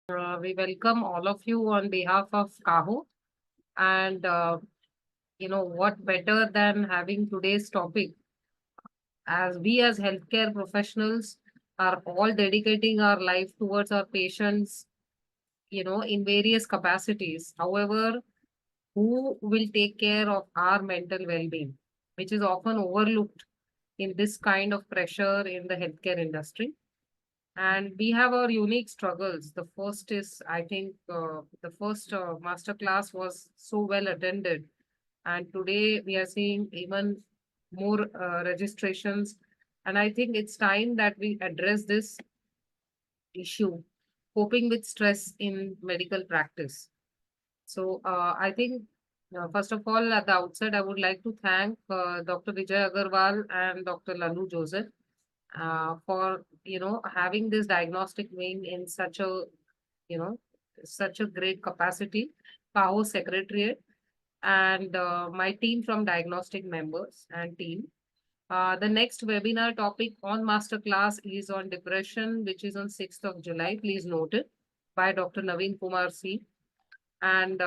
We welcome all of you on behalf of Kaho. And, what better than having today's topic as we as healthcare professionals are all dedicating our life towards our patients, in various capacities. However, who will take care of our mental well-being, which is often overlooked in this kind of pressure in the healthcare industry. And we have our unique struggles. The first is, I think, the first masterclass was so well attended. And today we are seeing even more registrations. And I think it's time that we address this issue, coping with stress in medical practice. So I think, first of all, at the outset, I would like to thank Dr. Vijay Agarwal and Dr. Lalu Joseph for having this diagnostic wing in you know such a great capacity, PAO Secretariat, and my team from diagnostic members and team. The next webinar topic on masterclass is on depression, which is on 6th of July. Please note it, by Dr. Naveen Kumar C. And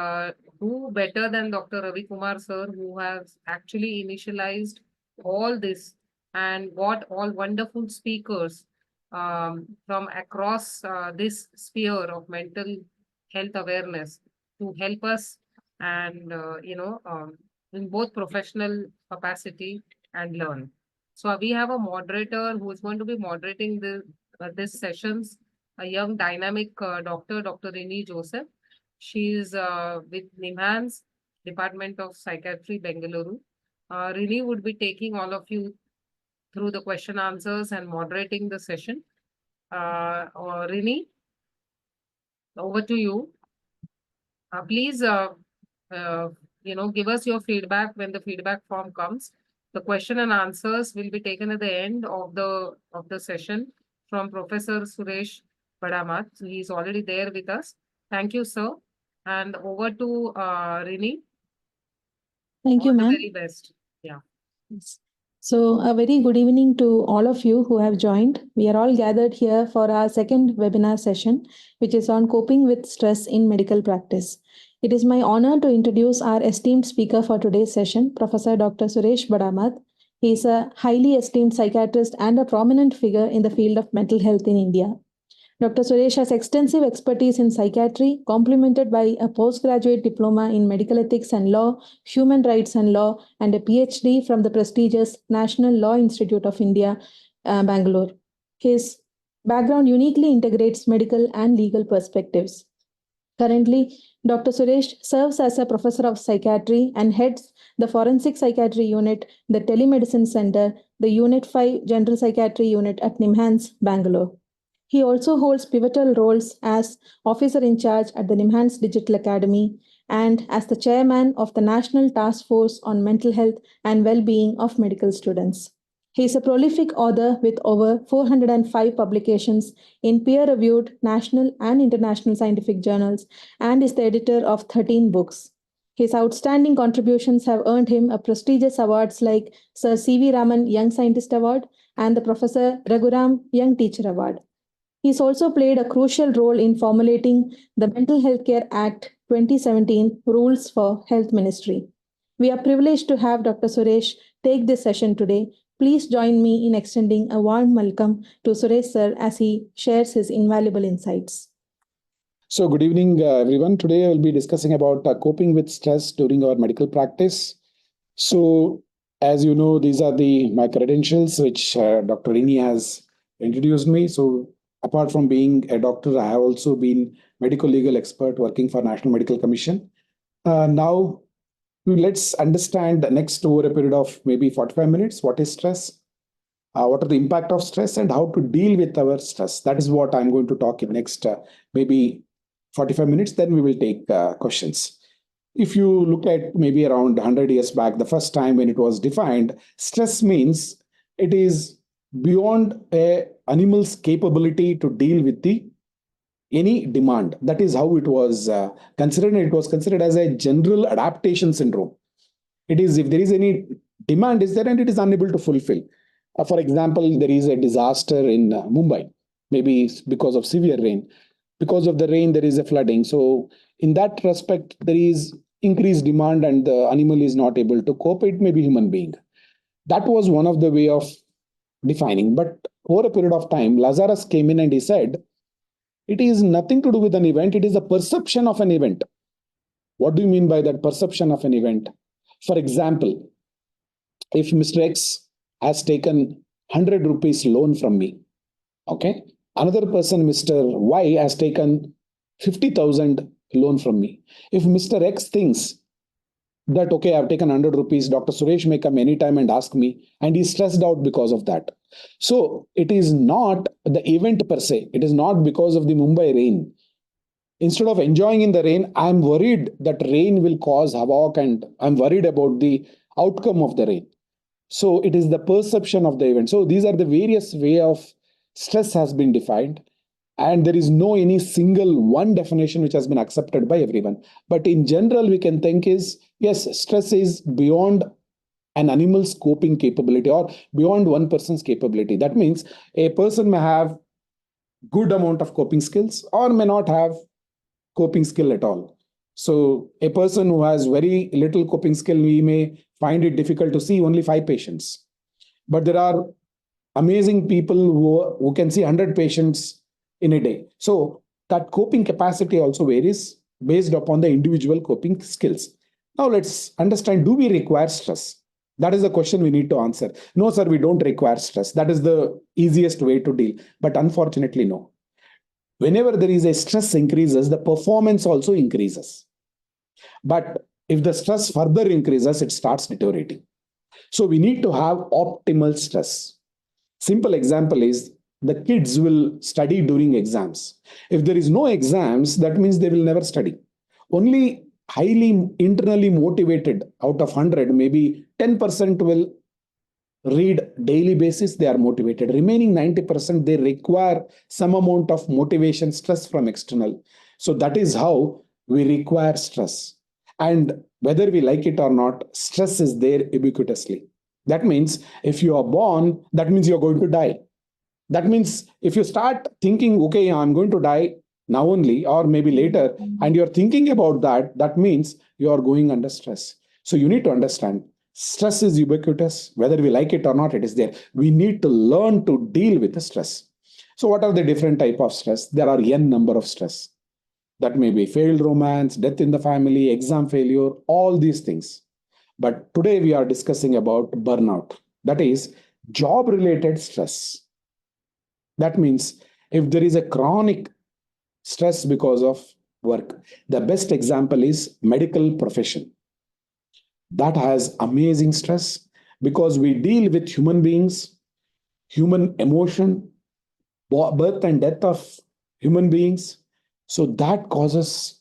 who better than Dr. Ravi Kumar sir, who has actually initialized all this and got all wonderful speakers from across this sphere of mental health awareness to help us and, in both professional capacity and learn. So we have a moderator who is going to be moderating this sessions, a young dynamic doctor, Dr. Rini Joseph. She is with NIMHANS, Department of Psychiatry, Bengaluru. Rini would be taking all of you through the question answers and moderating the session. Rini, over to you. Please, give us your feedback when the feedback form comes. The question and answers will be taken at the end of the session from Professor Suresh Badamath. He is already there with us. Thank you, sir. And over to Rini. Thank All you, the ma'am. very best. Yeah. Yes. So, a very good evening to all of you who have joined. We are all gathered here for our second webinar session, which is on coping with stress in medical practice. It is my honor to introduce our esteemed speaker for today's session, Professor Dr. Suresh Badamath. He is a highly esteemed psychiatrist and a prominent figure in the field of mental health in India. Dr. Suresh has extensive expertise in psychiatry, complemented by a postgraduate diploma in medical ethics and law, human rights and law, and a PhD from the prestigious National Law Institute of India, Bangalore. His background uniquely integrates medical and legal perspectives. Currently, Dr. Suresh serves as a professor of psychiatry and heads the Forensic Psychiatry Unit, the Telemedicine Center, the Unit 5 General Psychiatry Unit at NIMHANS, Bangalore. He also holds pivotal roles as officer in charge at the NIMHANS Digital Academy and as the chairman of the National Task Force on Mental Health and Well-being of Medical Students. He is a prolific author with over 405 publications in peer-reviewed national and international scientific journals and is the editor of 13 books. His outstanding contributions have earned him a prestigious awards like Sir C.V. Raman Young Scientist Award and the Professor Raghuram Young Teacher Award. He's also played a crucial role in formulating the Mental Health Care Act 2017 rules for Health Ministry. We are privileged to have Dr. Suresh take this session today. Please join me in extending a warm welcome to Suresh sir as he shares his invaluable insights. So good evening, everyone. Today I will be discussing about coping with stress during our medical practice. So as you know, these are my credentials, which Dr. Rini has introduced me. So apart from being a doctor, I have also been medical legal expert working for National Medical Commission. Now, let's understand next over a period of maybe 45 minutes, what is stress? What are the impact of stress and how to deal with our stress? That is what I'm going to talk in next maybe 45 minutes. Then we will take questions. If you look at maybe around 100 years back, the first time when it was defined, stress means it is beyond a animal's capability to deal with any demand. That is how it was considered. It was considered as a general adaptation syndrome. It is if there is any demand is there and it is unable to fulfill. For example, there is a disaster in Mumbai, maybe because of severe rain. because of the rain there is a flooding. So in that respect, there is increased demand and the animal is not able to cope. It may be human being. That was one of the way of defining. But over a period of time, Lazarus came in and he said, it is nothing to do with an event. It is a perception of an event. What do you mean by that perception of an event? For example, if Mr. X has taken 100 rupees loan from me, okay, another person, Mr. Y, has taken 50,000 loan from me. If Mr. X thinks that, okay, I've taken 100 rupees, Dr. Suresh may come anytime and ask me, and he's stressed out because of that. So it is not the event per se. It is not because of the Mumbai rain. Instead of enjoying in the rain, I'm worried that rain will cause havoc and I'm worried about the outcome of the rain. So it is the perception of the event. So these are the various way of stress has been defined. And there is no any single one definition which has been accepted by everyone. But in general, we can think is, yes, stress is beyond an animal's coping capability or beyond one person's capability. That means a person may have good amount of coping skills or may not have coping skill at all. So a person who has very little coping skill, we may find it difficult to see only 5 patients. But there are amazing people who can see 100 patients in a day. So that coping capacity also varies based upon the individual coping skills. Now let's understand, do we require stress? That is the question we need to answer. No, sir, we don't require stress. That is the easiest way to deal. But unfortunately, no. Whenever there is a stress increases, the performance also increases. But if the stress further increases, it starts deteriorating. So we need to have optimal stress. Simple example is the kids will study during exams. If there is no exams, that means they will never study. Only highly internally motivated out of 100, maybe 10% will read daily basis, they are motivated. Remaining 90%, they require some amount of motivation, stress from external. So that is how we require stress. And whether we like it or not, stress is there ubiquitously. That means if you are born, that means you're going to die. That means if you start thinking, okay, I'm going to die now only, or maybe later, and you're thinking about that, that means you are going under stress. So you need to understand, stress is ubiquitous. Whether we like it or not, it is there. We need to learn to deal with the stress. So what are the different type of stress? There are n number of stress. That may be failed romance, death in the family, exam failure, all these things. But today we are discussing about burnout. That is job-related stress. That means if there is a chronic stress because of work, the best example is medical profession. That has amazing stress because we deal with human beings, human emotion, birth and death of human beings. So that causes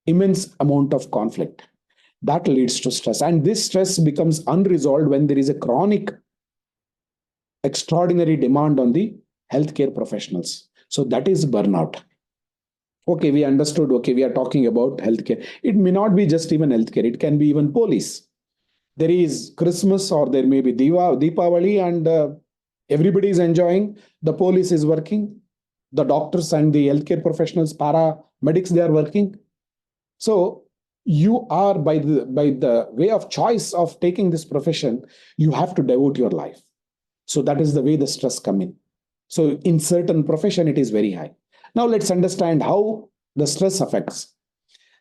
immense amount of conflict. That leads to stress. And this stress becomes unresolved when there is a chronic, extraordinary demand on the healthcare professionals. So that is burnout. Okay, we understood. Okay, we are talking about healthcare. It may not be just even healthcare. It can be even police. There is Christmas or there may be Deepavali and everybody is enjoying. The police is working. The doctors and the healthcare professionals, paramedics, they are working. So you are by the way of choice of taking this profession, you have to devote your life. So that is the way the stress come in. So in certain profession, it is very high. Now let's understand how the stress affects.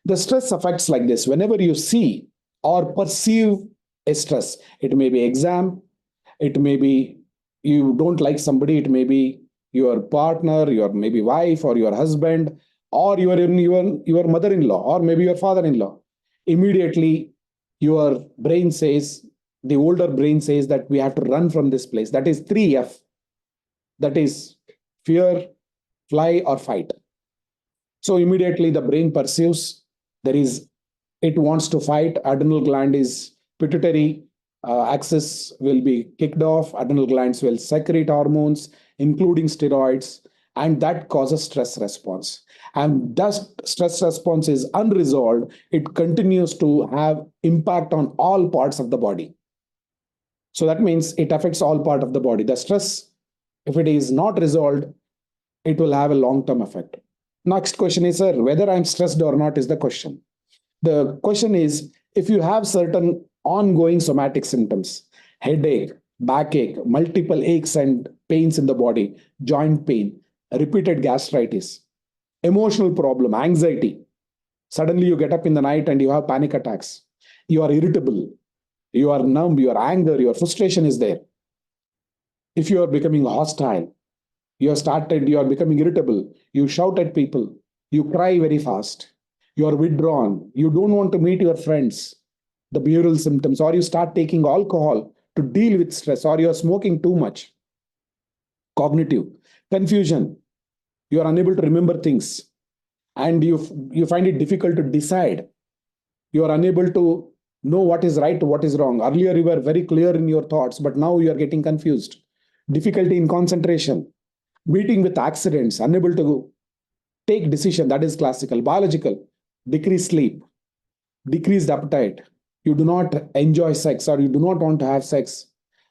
The stress affects like this. Whenever you see or perceive a stress, it may be exam, it may be you don't like somebody, it may be your partner, your maybe wife or your husband, or your mother-in-law, or maybe your father-in-law. Immediately your brain says, the older brain says that we have to run from this place. That is 3F. That is fear, fly, or fight. So immediately the brain perceives it wants to fight. Adrenal gland is pituitary axis will be kicked off. Adrenal glands will secrete hormones, including steroids, and that causes stress response. And thus stress response is unresolved. It continues to have impact on all parts of the body. So that means it affects all part of the body. The stress, if it is not resolved, it will have a long-term effect. Next question is, sir, whether I'm stressed or not is the question. The question is, if you have certain ongoing somatic symptoms, headache, backache, multiple aches and pains in the body, joint pain, repeated gastritis, emotional problem, anxiety, suddenly you get up in the night and you have panic attacks, you are irritable, you are numb, your anger, your frustration is there. If you are becoming hostile, you are becoming irritable, you shout at people, you cry very fast, you are withdrawn, you don't want to meet your friends, the behavioral symptoms, or you start taking alcohol to deal with stress, or you are smoking too much, cognitive confusion, you are unable to remember things, and you find it difficult to decide, you are unable to know what is right, what is wrong. Earlier you were very clear in your thoughts, but now you are getting confused, difficulty in concentration, meeting with accidents, unable to take decision. That is classical. Biological, decreased sleep, decreased appetite, you do not enjoy sex or you do not want to have sex,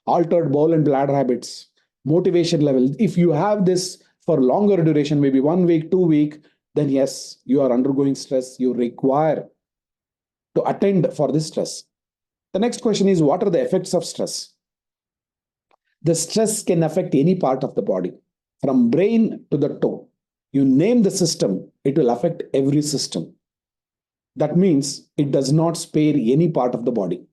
altered bowel and bladder habits, motivation level. If you have this for longer duration, maybe 1 week, 2 week, then yes, you are undergoing stress. You require to attend for this stress. The next question is, what are the effects of stress? The stress can affect any part of the body, from brain to the toe. You name the system, it will affect every system. That means it does not spare any part of the body.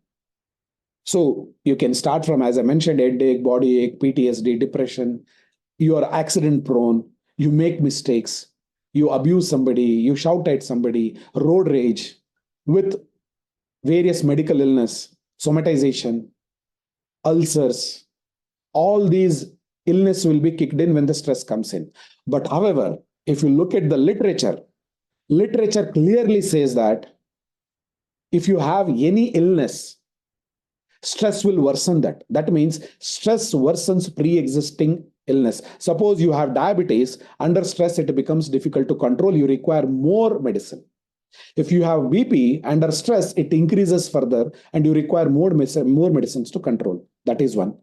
So you can start from, as I mentioned, headache, body ache, PTSD, depression. You are accident prone, you make mistakes, you abuse somebody, you shout at somebody, road rage, with various medical illness, somatization, ulcers, all these illness will be kicked in when the stress comes in. But however, if you look at the literature clearly says that if you have any illness, stress will worsen that. That means stress worsens pre-existing illness. Suppose you have diabetes, under stress it becomes difficult to control, you require more medicine. If you have BP, under stress it increases further and you require more medicines to control. That is one.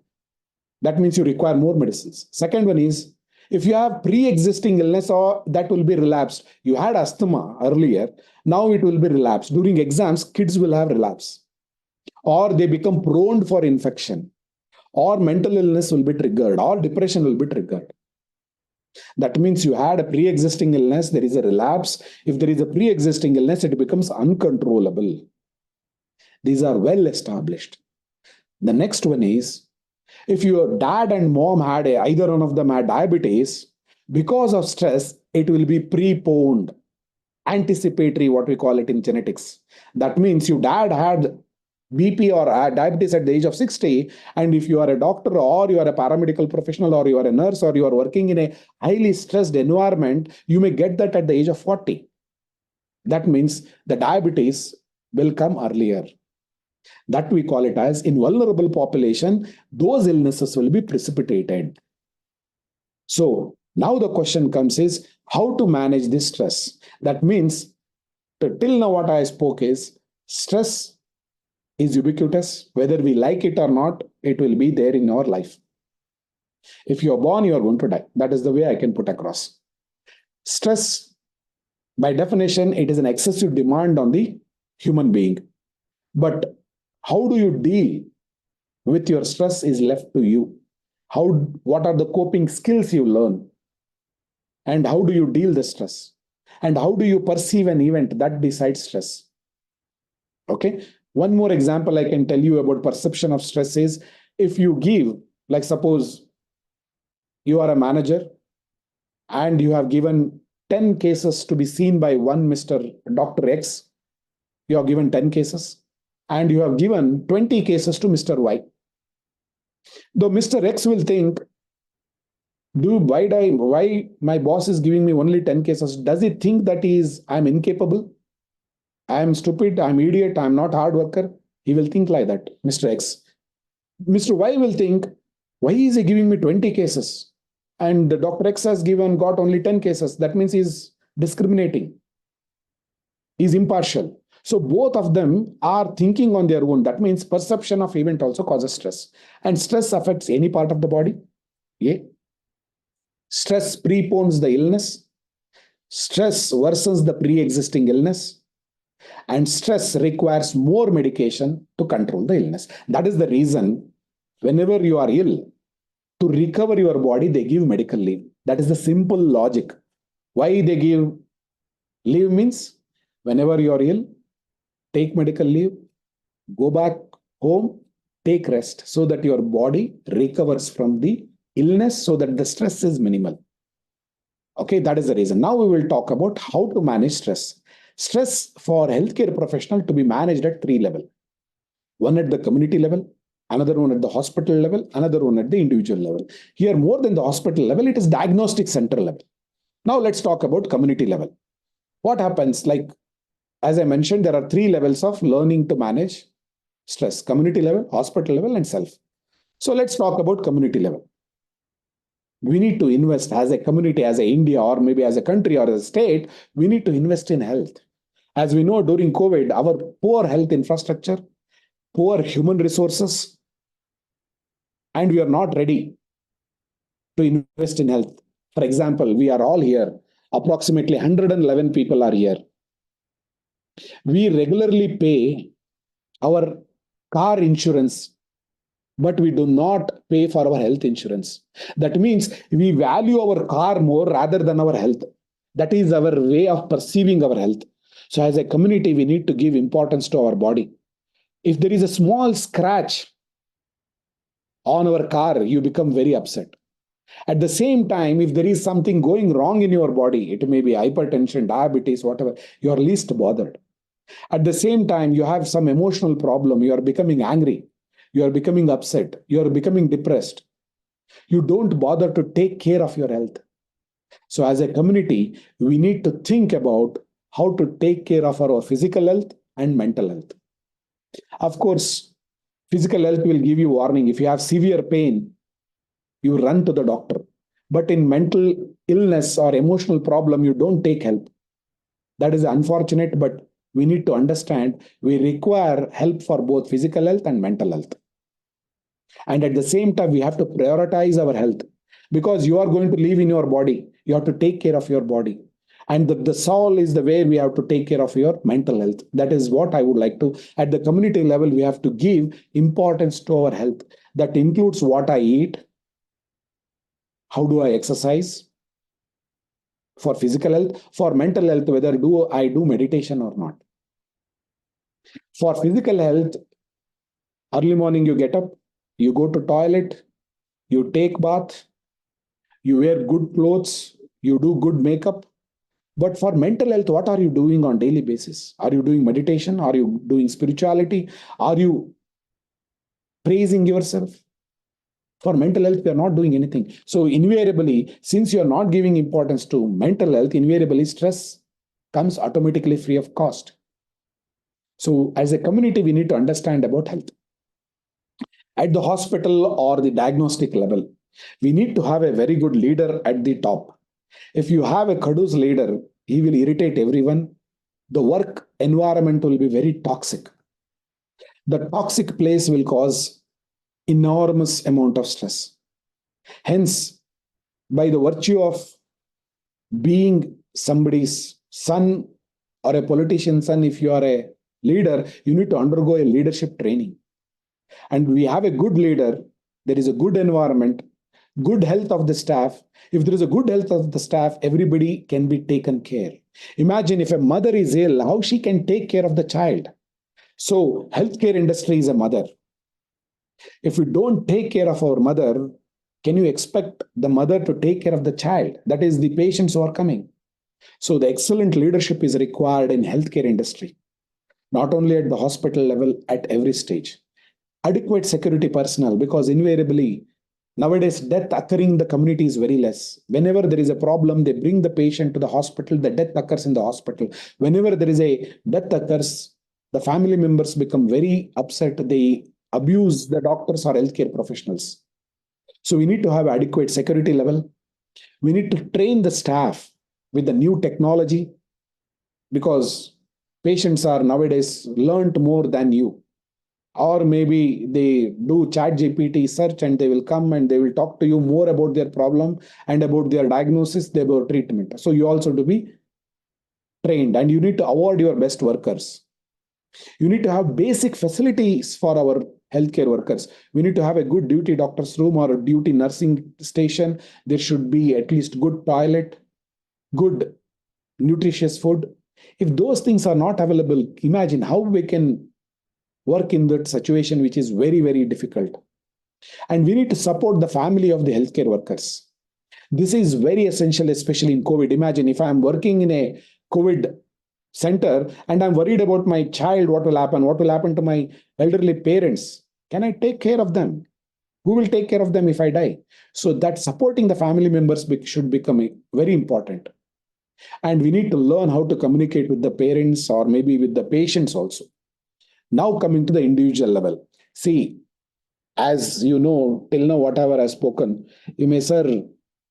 That means you require more medicines. Second one is, if you have pre-existing illness, or that will be relapsed. You had asthma earlier, now it will be relapsed. During exams, kids will have relapse, or they become prone for infection, or mental illness will be triggered, or depression will be triggered. That means you had a pre-existing illness, there is a relapse. If there is a pre-existing illness, it becomes uncontrollable. These are well established. The next one is, if your dad and mom had either one of them had diabetes, because of stress, it will be preponed, anticipatory, what we call it in genetics. That means your dad had BP or diabetes at the age of 60, and if you are a doctor or you are a paramedical professional or you are a nurse or you are working in a highly stressed environment, you may get that at the age of 40. That means the diabetes will come earlier. That we call it as, in vulnerable population, those illnesses will be precipitated. So now the question comes is, how to manage this stress? That means, till now what I spoke is, stress is ubiquitous. Whether we like it or not, it will be there in our life. If you are born, you are going to die. That is the way I can put across. Stress, by definition, it is an excessive demand on the human being. But how do you deal with your stress is left to you. What are the coping skills you learn? And how do you deal the stress? And how do you perceive an event that decides stress? Okay. One more example I can tell you about perception of stress is, if you give, like suppose you are a manager and you have given 10 cases to be seen by one Mr. Dr. X, you have given 10 cases, and you have given 20 cases to Mr. Y. Though Mr. X will think, why my boss is giving me only 10 cases? Does he think that I'm incapable? I'm stupid, I'm idiot, I'm not hard worker? He will think like that, Mr. X. Mr. Y will think, why is he giving me 20 cases? And Dr. X has got only 10 cases. That means he's discriminating. He's impartial. So both of them are thinking on their own. That means perception of event also causes stress. And stress affects any part of the body. Yeah. Stress prepones the illness. stress worsens the pre-existing illness, and stress requires more medication to control the illness. That is the reason whenever you are ill, to recover your body, they give medical leave. That is the simple logic. Why they give leave means whenever you are ill, take medical leave, go back home, take rest so that your body recovers from the illness so that the stress is minimal. Okay, that is the reason. Now we will talk about how to manage stress. Stress for healthcare professional to be managed at 3 levels. One at the community level, another one at the hospital level, another one at the individual level. Here, more than the hospital level, it is diagnostic center level. Now let's talk about community level. What happens? Like, as I mentioned, there are 3 levels of learning to manage stress: community level, hospital level, and self. So let's talk about community level. We need to invest as a community, as a India, or maybe as a country or as a state, we need to invest in health. As we know, during COVID, our poor health infrastructure, poor human resources, and we are not ready to invest in health. For example, we are all here. Approximately 111 people are here. We regularly pay our car insurance, but we do not pay for our health insurance. That means we value our car more rather than our health. That is our way of perceiving our health. So as a community, we need to give importance to our body. If there is a small scratch on our car, you become very upset. At the same time, if there is something going wrong in your body, it may be hypertension, diabetes, whatever, you are least bothered. At the same time, you have some emotional problem, you are becoming angry, you are becoming upset, you are becoming depressed. You don't bother to take care of your health. So as a community, we need to think about how to take care of our physical health and mental health. Of course, physical health will give you warning. If you have severe pain, you run to the doctor. But in mental illness or emotional problem, you don't take help. That is unfortunate, but we need to understand we require help for both physical health and mental health. And at the same time, we have to prioritize our health because you are going to live in your body. You have to take care of your body. And the soul is the way we have to take care of your mental health. That is what I would like to. At the community level, we have to give importance to our health. That includes what I eat, how do I exercise, for physical health, for mental health, whether I do meditation or not. For physical health, early morning you get up, you go to toilet, you take bath, you wear good clothes, you do good makeup. But for mental health, what are you doing on daily basis? Are you doing meditation? Are you doing spirituality? Are you praising yourself? For mental health, we are not doing anything. So invariably, since you are not giving importance to mental health, invariably stress comes automatically free of cost. So as a community, we need to understand about health. At the hospital or the diagnostic level, we need to have a very good leader at the top. If you have a Kadus leader, he will irritate everyone. The work environment will be very toxic. The toxic place will cause enormous amount of stress. Hence, by the virtue of being somebody's son or a politician's son, if you are a leader, you need to undergo a leadership training. And we have a good leader, there is a good environment, good health of the staff. If there is a good health of the staff, everybody can be taken care. Imagine if a mother is ill, how she can take care of the child. So healthcare industry is a mother. If we don't take care of our mother, can you expect the mother to take care of the child? That is the patients who are coming. So the excellent leadership is required in healthcare industry, not only at the hospital level, at every stage. Adequate security personnel, because invariably nowadays death occurring in the community is very less. Whenever there is a problem, they bring the patient to the hospital, the death occurs in the hospital. Whenever there is a death occurs, the family members become very upset. They abuse the doctors or healthcare professionals. So we need to have adequate security level. We need to train the staff with the new technology, because patients are nowadays learned more than you. Or maybe they do chat GPT search and they will come and they will talk to you more about their problem and about their diagnosis, about treatment. So you also to be trained, and you need to award your best workers. You need to have basic facilities for our healthcare workers. We need to have a good duty doctor's room or a duty nursing station. There should be at least good toilet, good nutritious food. If those things are not available, imagine how we can work in that situation, which is very, very difficult. And we need to support the family of the healthcare workers. This is very essential, especially in COVID. Imagine if I'm working in a COVID center and I'm worried about my child, what will happen? What will happen to my elderly parents? Can I take care of them? Who will take care of them if I die? So that supporting the family members should become very important. And we need to learn how to communicate with the parents or maybe with the patients also. Now coming to the individual level. See, as you know, till now, whatever I've spoken, you may, sir,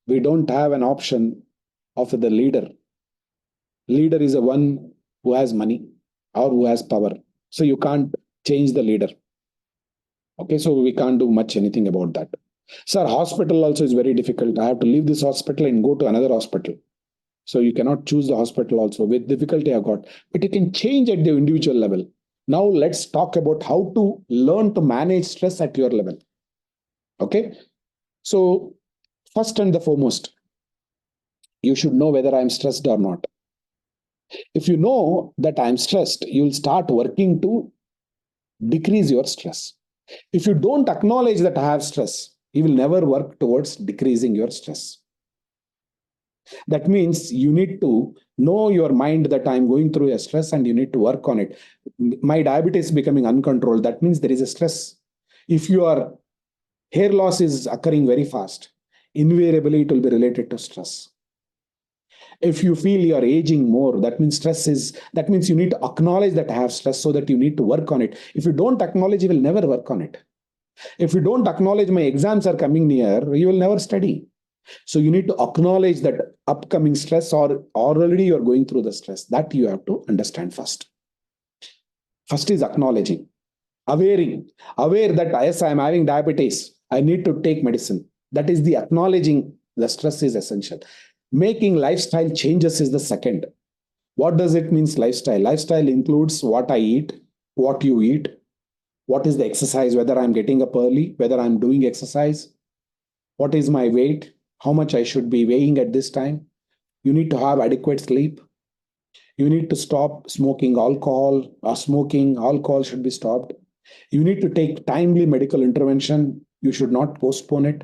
we don't have an option of the leader. Leader is a one who has money or who has power. So you can't change the leader. Okay, so we can't do much anything about that. Sir, hospital also is very difficult. I have to leave this hospital and go to another hospital. So you cannot choose the hospital also. With difficulty I got. But you can change at the individual level. Now let's talk about how to learn to manage stress at your level. Okay. So first and the foremost, you should know whether I'm stressed or not. If you know that I'm stressed, you'll start working to decrease your stress. If you don't acknowledge that I have stress, you will never work towards decreasing your stress. That means you need to know your mind that I'm going through a stress and you need to work on it. My diabetes is becoming uncontrolled. That means there is a stress. If your hair loss is occurring very fast, invariably it will be related to stress. If you feel you're aging more, that means that means you need to acknowledge that I have stress so that you need to work on it. If you don't acknowledge, you will never work on it. If you don't acknowledge my exams are coming near, you will never study. So you need to acknowledge that upcoming stress or already you're going through the stress. That you have to understand first. First is acknowledging, aware that yes, I'm having diabetes. I need to take medicine. That is the acknowledging the stress is essential. Making lifestyle changes is the second. What does it mean, lifestyle? Lifestyle includes what I eat, what you eat, what is the exercise, whether I'm getting up early, whether I'm doing exercise, what is my weight, how much I should be weighing at this time. You need to have adequate sleep. You need to stop smoking alcohol or smoking. Alcohol should be stopped. You need to take timely medical intervention. You should not postpone it.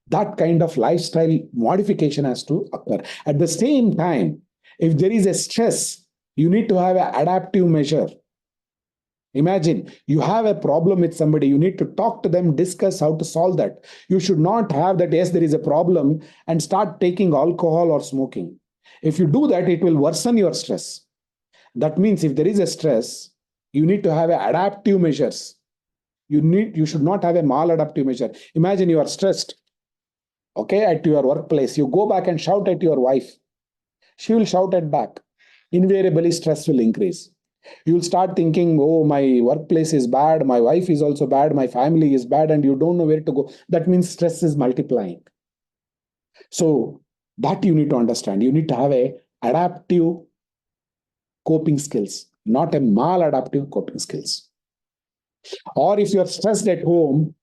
That kind of lifestyle modification has to occur. At the same time, if there is a stress, you need to have an adaptive measure. Imagine you have a problem with somebody, you need to talk to them, discuss how to solve that. You should not have that, yes, there is a problem, and start taking alcohol or smoking. If you do that, it will worsen your stress. That means if there is a stress, you need to have adaptive measures. You should not have a maladaptive measure. Imagine you are stressed, okay, at your workplace. You go back and shout at your wife. She will shout at back. Invariably, stress will increase. You'll start thinking, oh, my workplace is bad, my wife is also bad, my family is bad, and you don't know where to go. That means stress is multiplying. So that you need to understand. You need to have a adaptive coping skills, not a maladaptive coping skills. Or if you're stressed at home,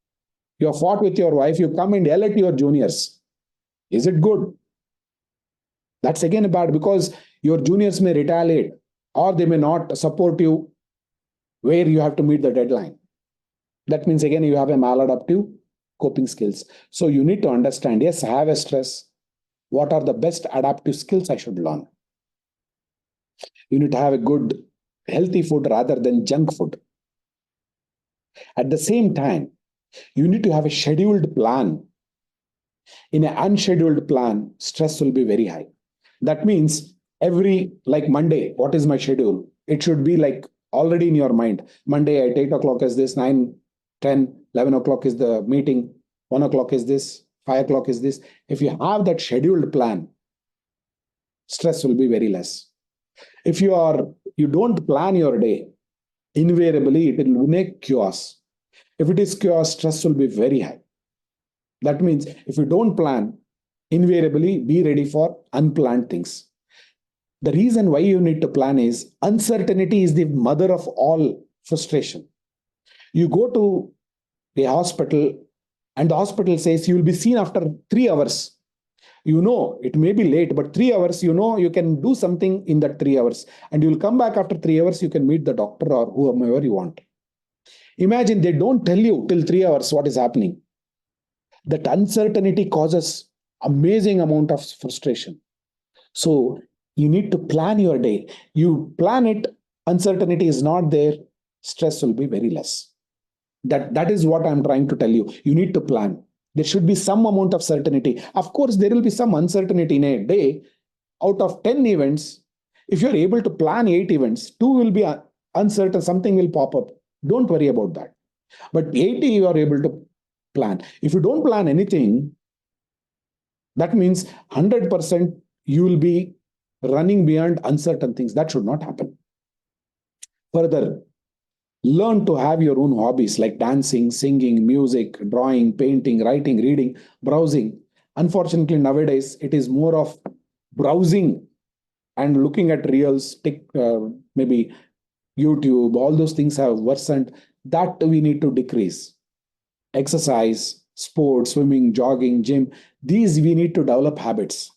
you have fought with your wife, you come and yell at your juniors. Is it good? That's again bad, because your juniors may retaliate or they may not support you where you have to meet the deadline. That means again you have a maladaptive coping skills. So you need to understand, yes, I have a stress. What are the best adaptive skills I should learn? You need to have a good healthy food rather than junk food. At the same time, you need to have a scheduled plan. In an unscheduled plan, stress will be very high. That means like Monday, what is my schedule? It should be like already in your mind. Monday at 8 o'clock is this, 9, 10, 11 o'clock is the meeting, 1 o'clock is this, 5 o'clock is this. If you have that scheduled plan, stress will be very less. If you don't plan your day, invariably it will make chaos. If it is chaos, stress will be very high. That means if you don't plan, invariably be ready for unplanned things. The reason why you need to plan is uncertainty is the mother of all frustration. You go to a hospital and the hospital says you will be seen after 3 hours. You know, it may be late, but 3 hours, you know, you can do something in that 3 hours. And you will come back after 3 hours, you can meet the doctor or whomever you want. Imagine they don't tell you till 3 hours what is happening. That uncertainty causes amazing amount of frustration. So you need to plan your day. You plan it, uncertainty is not there, stress will be very less. That is what I'm trying to tell you. You need to plan. There should be some amount of certainty. Of course, there will be some uncertainty in a day. Out of 10 events, if you're able to plan 8 events, 2 will be uncertain, something will pop up. Don't worry about that. But 80 you are able to plan. If you don't plan anything, that means 100% you will be running beyond uncertain things. That should not happen. Further, learn to have your own hobbies like dancing, singing, music, drawing, painting, writing, reading, browsing. Unfortunately, nowadays it is more of browsing and looking at reels, maybe YouTube, all those things have worsened. That we need to decrease. Exercise, sports, swimming, jogging, gym, these we need to develop habits.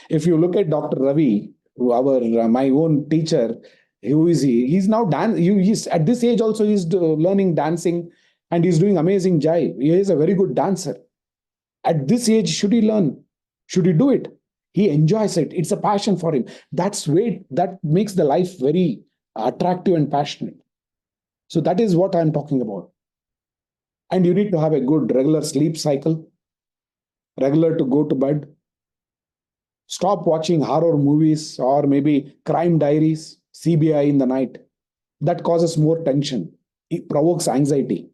If you look at Dr. Ravi, my own teacher, who is he? He's now he's at this age also he's learning dancing and he's doing amazing jive. He is a very good dancer. At this age, should he learn? Should he do it? He enjoys it. It's a passion for him. That makes the life very attractive and passionate. So that is what I'm talking about. And you need to have a good regular sleep cycle, regular to go to bed. Stop watching horror movies or maybe crime diaries, CBI in the night. That causes more tension. It provokes anxiety.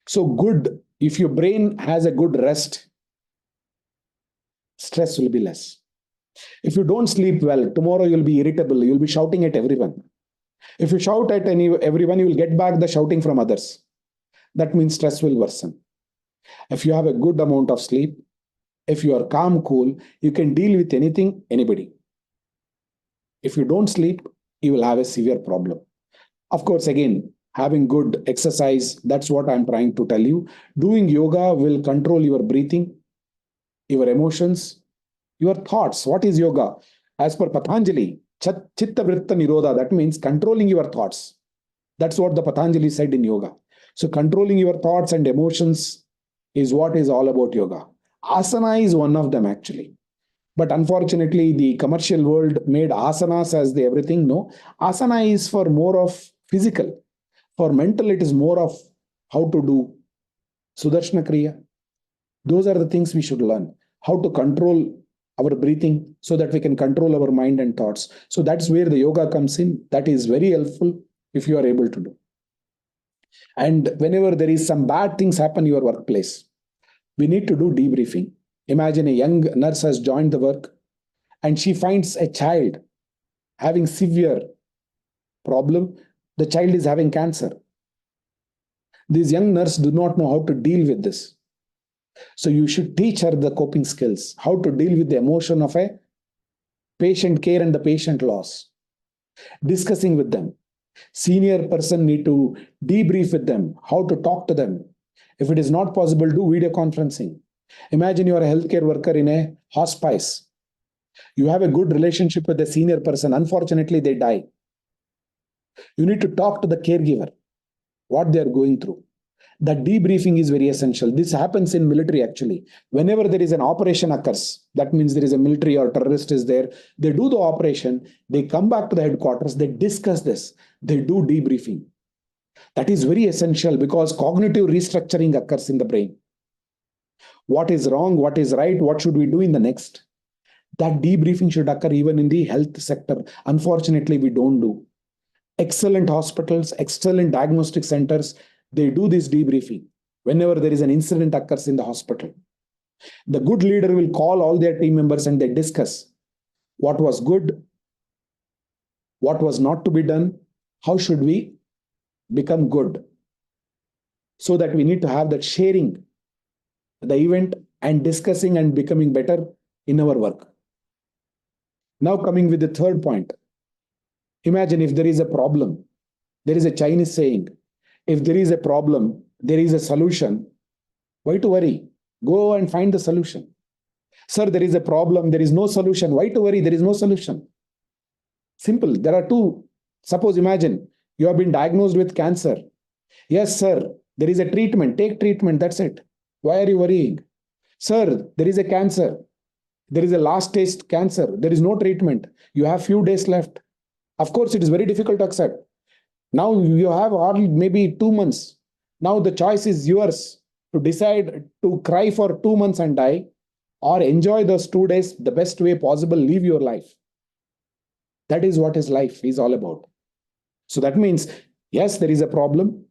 So good, if your brain has a good rest, stress will be less. If you don't sleep well, tomorrow you'll be irritable. You'll be shouting at everyone. If you shout at everyone, you will get back the shouting from others. That means stress will worsen. If you have a good amount of sleep, if you are calm, cool, you can deal with anything, anybody. If you don't sleep, you will have a severe problem. Of course, again, having good exercise, that's what I'm trying to tell you. Doing yoga will control your breathing, your emotions, your thoughts. What is yoga? As per Patanjali, Chitta Vritta Nirodha, that means controlling your thoughts. That's what the Patanjali said in yoga. So controlling your thoughts and emotions is what is all about yoga. Asana is one of them actually. But unfortunately, the commercial world made asanas as the everything. No, asana is for more of physical. For mental, it is more of how to do Sudarshana Kriya. Those are the things we should learn. How to control our breathing so that we can control our mind and thoughts. So that's where the yoga comes in. That is very helpful if you are able to do. And whenever there is some bad things happen in your workplace, we need to do debriefing. Imagine a young nurse has joined the work and she finds a child having severe problem. The child is having cancer. These young nurses do not know how to deal with this. So you should teach her the coping skills, how to deal with the emotion of a patient care and the patient loss. Discussing with them. Senior person need to debrief with them, how to talk to them. If it is not possible, do video conferencing. Imagine you are a healthcare worker in a hospice. You have a good relationship with the senior person. Unfortunately, they die. You need to talk to the caregiver, what they are going through. That debriefing is very essential. This happens in military actually. Whenever there is an operation occurs, that means there is a military or terrorist is there. They do the operation. They come back to the headquarters. They discuss this. They do debriefing. That is very essential because cognitive restructuring occurs in the brain. What is wrong? What is right? What should we do in the next? That debriefing should occur even in the health sector. Unfortunately, we don't do. Excellent hospitals, excellent diagnostic centers, they do this debriefing whenever there is an incident occurs in the hospital. The good leader will call all their team members and they discuss what was good, what was not to be done, how should we become good. So that we need to have that sharing the event and discussing and becoming better in our work. Now coming with the third point. Imagine if there is a problem. There is a Chinese saying, if there is a problem, there is a solution. Why to worry? Go and find the solution. Sir, there is a problem, there is no solution. Why to worry? There is no solution. Simple. There are two. Suppose imagine you have been diagnosed with cancer. Yes, sir, there is a treatment. Take treatment. That's it. Why are you worrying? Sir, there is a cancer. There is a last stage cancer. There is no treatment. You have few days left. Of course, it is very difficult to accept. Now you have hardly maybe 2 months. Now the choice is yours to decide to cry for 2 months and die, or enjoy those 2 days the best way possible, live your life. That is what his life is all about. So that means, yes, there is a problem.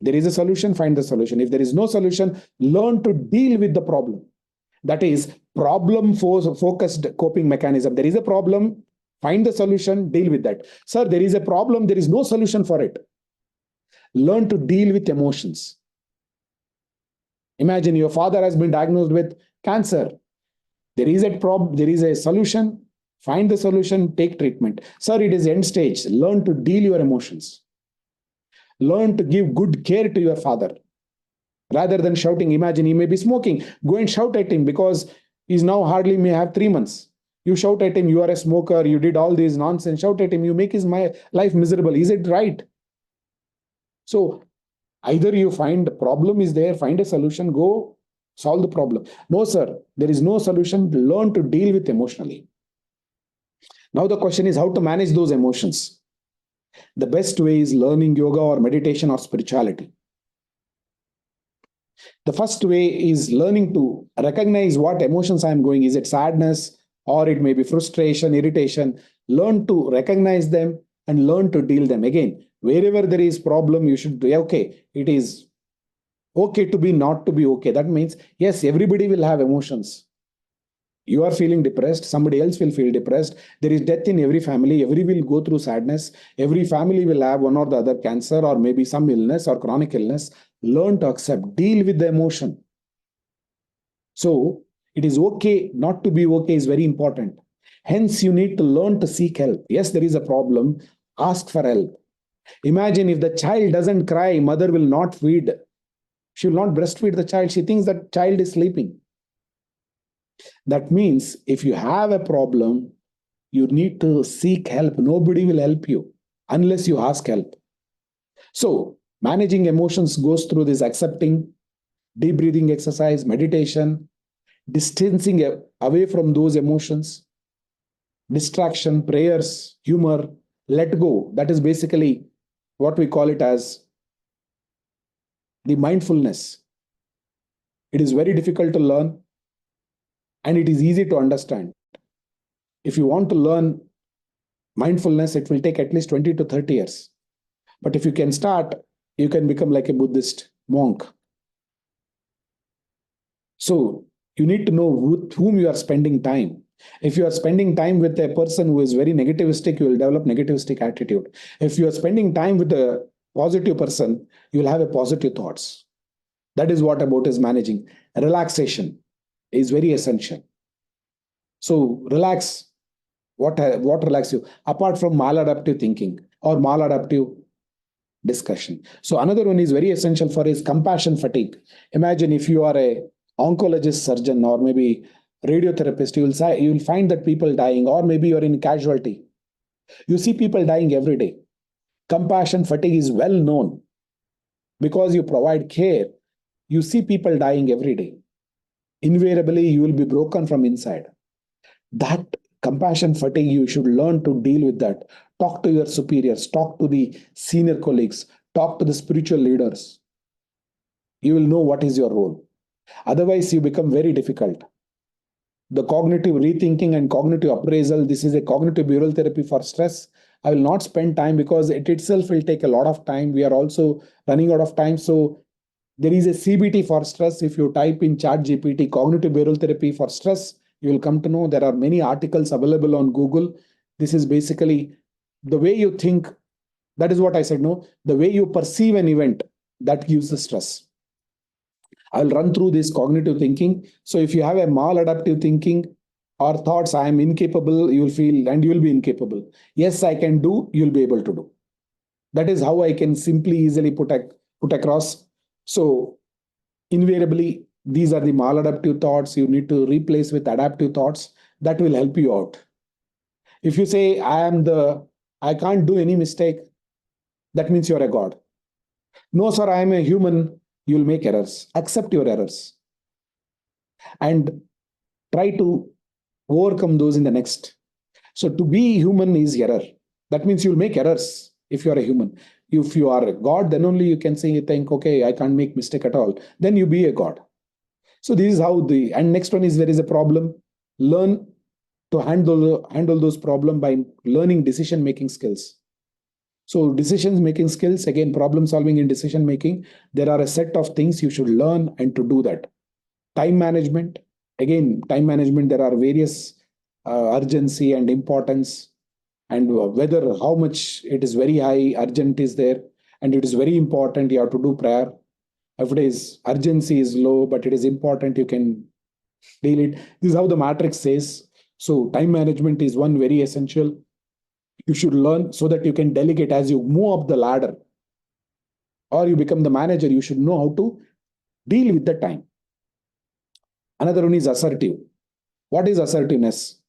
There is a solution, find the solution. If there is no solution, learn to deal with the problem. That is problem focused coping mechanism. There is a problem, find the solution, deal with that. Sir, there is a problem, there is no solution for it. Learn to deal with emotions. Imagine your father has been diagnosed with cancer. There is a problem, there is a solution, find the solution, take treatment. Sir, it is end stage. Learn to deal your emotions. Learn to give good care to your father. Rather than shouting, imagine he may be smoking. Go and shout at him because he's now hardly may have 3 months. You shout at him, you are a smoker, you did all this nonsense. Shout at him, you make his life miserable. Is it right? So either you find the problem is there, find a solution, go solve the problem. No, sir, there is no solution. Learn to deal with emotionally. Now the question is how to manage those emotions. The best way is learning yoga or meditation or spirituality. The first way is learning to recognize what emotions I am going. Is it sadness, or it may be frustration, irritation? Learn to recognize them and learn to deal them. Again, wherever there is problem, you should do, okay, it is okay to be not to be okay. That means, yes, everybody will have emotions. You are feeling depressed, somebody else will feel depressed. There is death in every family. Every will go through sadness. Every family will have one or the other cancer or maybe some illness or chronic illness. Learn to accept, deal with the emotion. So it is okay not to be okay is very important. Hence, you need to learn to seek help. Yes, there is a problem. Ask for help. Imagine if the child doesn't cry, mother will not feed. She will not breastfeed the child. She thinks that child is sleeping. That means if you have a problem, you need to seek help. Nobody will help you unless you ask help. So managing emotions goes through this accepting, deep breathing exercise, meditation, distancing away from those emotions, distraction, prayers, humor, let go. That is basically what we call it as the mindfulness. It is very difficult to learn and it is easy to understand. If you want to learn mindfulness, it will take at least 20 to 30 years. But if you can start, you can become like a Buddhist monk. So you need to know with whom you are spending time. If you are spending time with a person who is very negativistic, you will develop negativistic attitude. If you are spending time with a positive person, you will have a positive thoughts. That is what about is managing. Relaxation is very essential. So relax. What relax you? Apart from maladaptive thinking or maladaptive discussion. So another one is very essential for is compassion fatigue. Imagine if you are a oncologist surgeon or maybe radiotherapist, you will find that people dying, or maybe you're in casualty. You see people dying every day. Compassion fatigue is well known because you provide care. You see people dying every day. Invariably, you will be broken from inside. That compassion fatigue, you should learn to deal with that. Talk to your superiors, talk to the senior colleagues, talk to the spiritual leaders. You will know what is your role. Otherwise, you become very difficult. The cognitive rethinking and cognitive appraisal, this is a cognitive behavioral therapy for stress. I will not spend time because it itself will take a lot of time. We are also running out of time. So there is a CBT for stress. If you type in chat GPT, cognitive behavioral therapy for stress, you will come to know there are many articles available on Google. This is basically the way you think. That is what I said, no, the way you perceive an event that gives the stress. I'll run through this cognitive thinking. So if you have a maladaptive thinking, or thoughts, I am incapable, you will feel and you will be incapable. Yes, I can do, you'll be able to do. That is how I can simply, easily put across. So invariably, these are the maladaptive thoughts you need to replace with adaptive thoughts that will help you out. If you say, I can't do any mistake, that means you're a god. No, sir, I am a human. You'll make errors. Accept your errors and try to overcome those in the next. So to be human is error. That means you'll make errors if you are a human. If you are a god, then only you can say, think, okay, I can't make mistake at all. Then you be a god. So this is how and next one is, there is a problem. Learn to handle those problem by learning decision making skills. So decision making skills, again, problem solving in decision making, there are a set of things you should learn and to do that. Time management, again, time management, there are various urgency and importance, and whether how much it is very high, urgent is there, and it is very important, you have to do prayer. If it is urgency is low, but it is important, you can deal it. This is how the matrix says. So time management is one very essential. You should learn so that you can delegate as you move up the ladder or you become the manager. You should know how to deal with the time. Another one is assertive. What is assertiveness?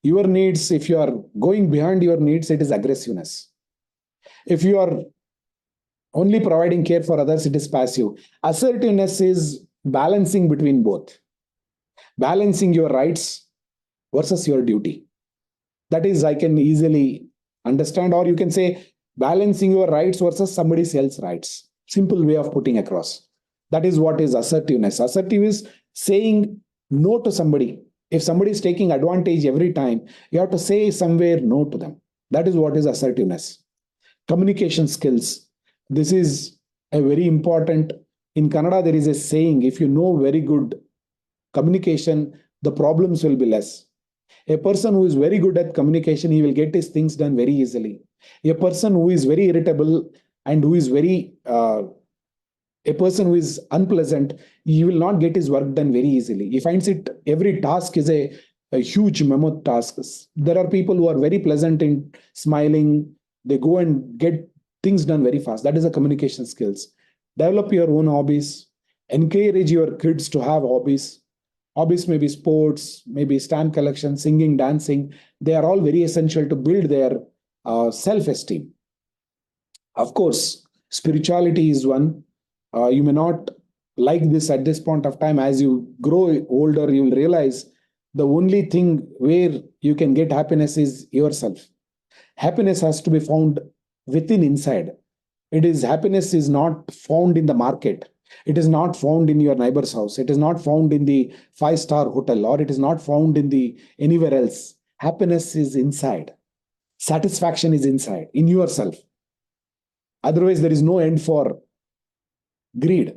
Your needs, if you are going beyond your needs, it is aggressiveness. If you are only providing care for others, it is passive. Assertiveness is balancing between both. Balancing your rights versus your duty. That is, I can easily understand, or you can say balancing your rights versus somebody else's rights. Simple way of putting across. That is what is assertiveness. Assertive is saying no to somebody. If somebody is taking advantage every time, you have to say somewhere no to them. That is what is assertiveness. Communication skills. This is a very important. In Kannada, there is a saying, if you know very good communication, the problems will be less. A person who is very good at communication, he will get his things done very easily. A person who is very irritable and who is a person who is unpleasant, he will not get his work done very easily. He finds it, every task is a huge mammoth task. There are people who are very pleasant in smiling. They go and get things done very fast. That is a communication skills. Develop your own hobbies. Encourage your kids to have hobbies. Hobbies may be sports, maybe stamp collection, singing, dancing. They are all very essential to build their self-esteem. Of course, spirituality is one. You may not like this at this point of time. As you grow older, you will realize the only thing where you can get happiness is yourself. Happiness has to be found within inside. Happiness is not found in the market. It is not found in your neighbor's house. It is not found in the five-star hotel, or it is not found in the anywhere else. Happiness is inside. Satisfaction is inside, in yourself. Otherwise, there is no end for greed.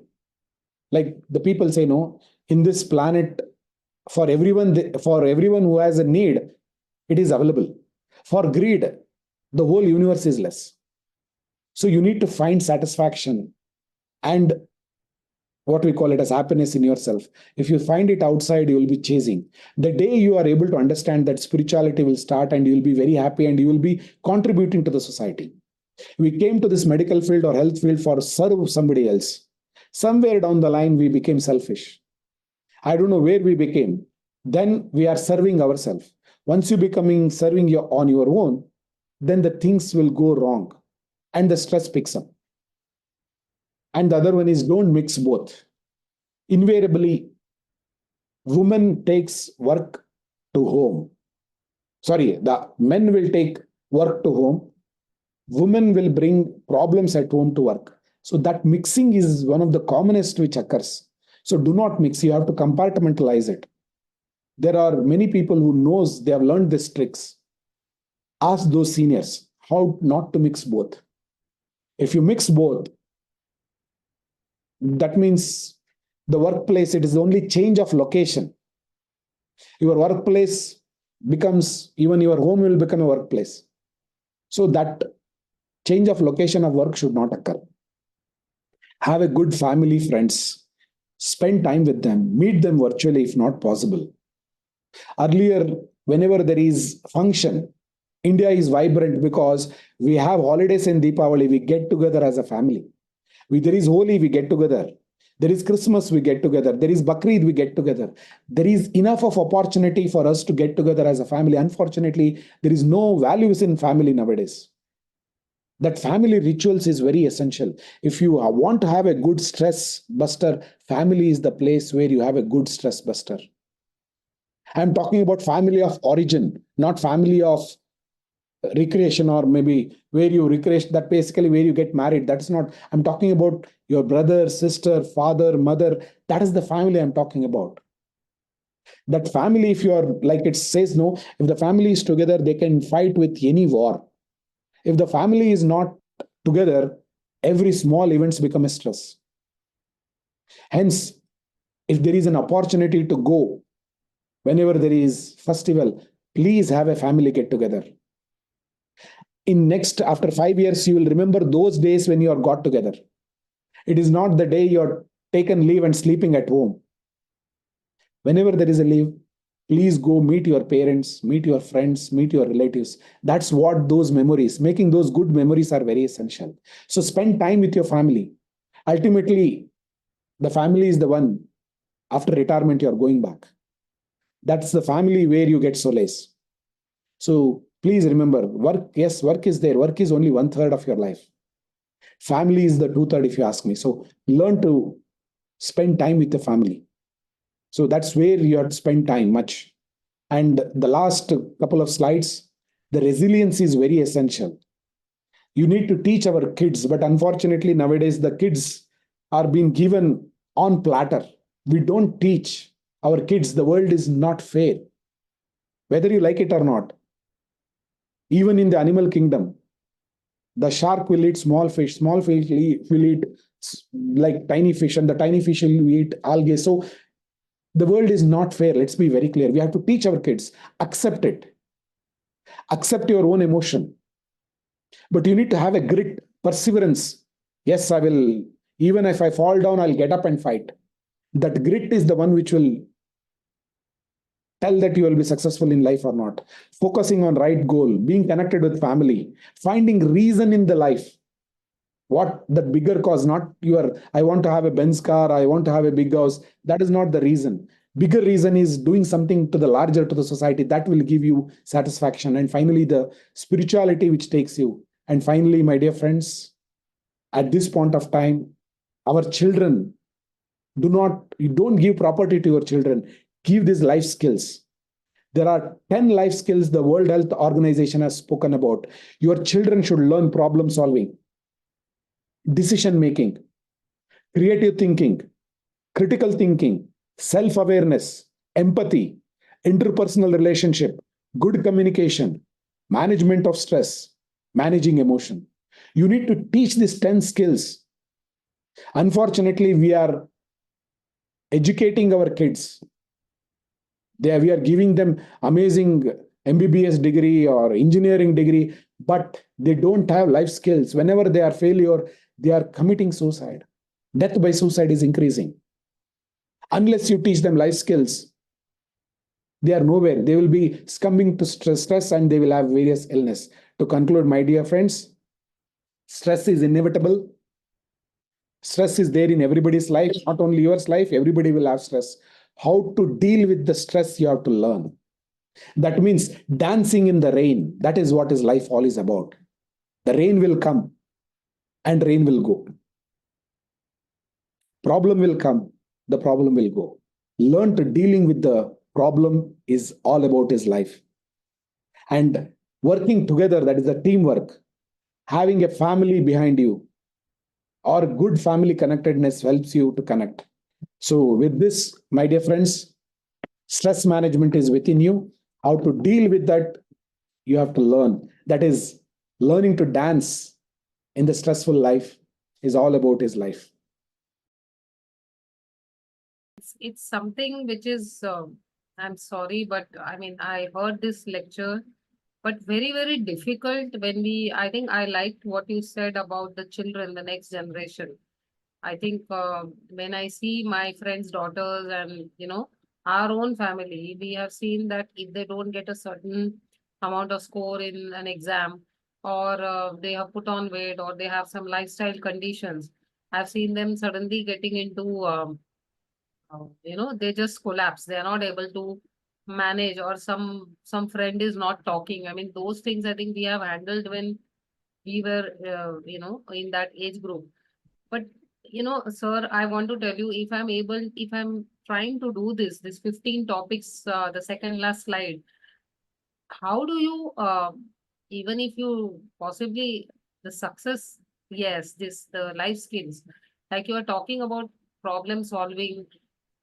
Like the people say, no, in this planet, for everyone who has a need, it is available. For greed, the whole universe is less. So you need to find satisfaction and what we call it as happiness in yourself. If you find it outside, you will be chasing. The day you are able to understand that, spirituality will start and you will be very happy and you will be contributing to the society. We came to this medical field or health field for serve somebody else. Somewhere down the line, we became selfish. I don't know where we became. Then we are serving ourselves. Once you becoming serving on your own, then the things will go wrong and the stress picks up. And the other one is, don't mix both. Invariably, woman takes work to home. Sorry, the men will take work to home. Women will bring problems at home to work. So that mixing is one of the commonest which occurs. So do not mix. You have to compartmentalize it. There are many people who knows, they have learned these tricks. Ask those seniors how not to mix both. If you mix both, that means the workplace, it is only change of location. Your workplace becomes, even your home will become a workplace. So that change of location of work should not occur. Have a good family, friends. Spend time with them. Meet them virtually if not possible. Earlier, whenever there is function, India is vibrant because we have holidays in Deepavali, we get together as a family. There is Holi, we get together. There is Christmas, we get together. There is Bakrid, we get together. There is enough of opportunity for us to get together as a family. Unfortunately, there is no values in family nowadays. That family rituals is very essential. If you want to have a good stress buster, family is the place where you have a good stress buster. I'm talking about family of origin, not family of recreation, or maybe where you recreation, that basically where you get married. That's not, I'm talking about your brother, sister, father, mother. That is the family I'm talking about. That family, if you are, like it says, no, if the family is together, they can fight with any war. If the family is not together, every small events become a stress. Hence, if there is an opportunity to go, whenever there is festival, please have a family get together. In next, after 5 years, you will remember those days when you are got together. It is not the day you're taken leave and sleeping at home. Whenever there is a leave, please go meet your parents, meet your friends, meet your relatives. That's what those memories, making those good memories are very essential. So spend time with your family. Ultimately, the family is the one, after retirement, you're going back. That's the family where you get solace. So please remember, work, yes, work is there. Work is only 1/3 of your life. Family is the 2/3, if you ask me. So learn to spend time with the family. So that's where you have to spend time much. And the last couple of slides, the resilience is very essential. You need to teach our kids, but unfortunately nowadays the kids are being given on platter. We don't teach our kids. The world is not fair, whether you like it or not. Even in the animal kingdom, the shark will eat small fish will eat like tiny fish, and the tiny fish will eat algae. So the world is not fair. Let's be very clear. We have to teach our kids, accept it, accept your own emotion, but you need to have a grit, perseverance. Yes, I will, even if I fall down, I'll get up and fight. That grit is the one which will tell that you will be successful in life or not. Focusing on right goal, being connected with family, finding reason in the life. What that bigger cause, not your, I want to have a Benz car, I want to have a big house. That is not the reason. Bigger reason is doing something to the larger, to the society, that will give you satisfaction. And finally, the spirituality which takes you. And finally, my dear friends, at this point of time, our children, you don't give property to your children, give these life skills. There are 10 life skills the World Health Organization has spoken about. Your children should learn problem solving, decision making, creative thinking, critical thinking, self awareness, empathy, interpersonal relationship, good communication, management of stress, managing emotion. You need to teach these 10 skills. Unfortunately, we are educating our kids. We are giving them amazing MBBS degree or engineering degree, but they don't have life skills. Whenever they are failure, they are committing suicide. Death by suicide is increasing. Unless you teach them life skills, they are nowhere. They will be succumbing to stress, and they will have various illness. To conclude, my dear friends, stress is inevitable. Stress is there in everybody's life, not only yours life. Everybody will have stress. How to deal with the stress, you have to learn. That means dancing in the rain. That is what is life all is about. The rain will come and rain will go. Problem will come, the problem will go. Learn to dealing with the problem is all about his life. And working together, that is the teamwork. Having a family behind you or good family connectedness helps you to connect. So with this, my dear friends, stress management is within you. How to deal with that, you have to learn. That is, learning to dance in the stressful life is all about his life. It's something which is, I'm sorry, but I mean, I heard this lecture, but very, very difficult when I think I liked what you said about the children, the next generation. I think when I see my friends' daughters and, our own family, we have seen that if they don't get a certain amount of score in an exam, or they have put on weight, or they have some lifestyle conditions, I've seen them suddenly getting into, they just collapse. They are not able to manage, or some friend is not talking. I mean, those things I think we have handled when we were, in that age group. But, sir, I want to tell you, if I'm trying to do this 15 topics, the second last slide, how do you, even if you possibly, the success, yes, the life skills, like you are talking about problem solving,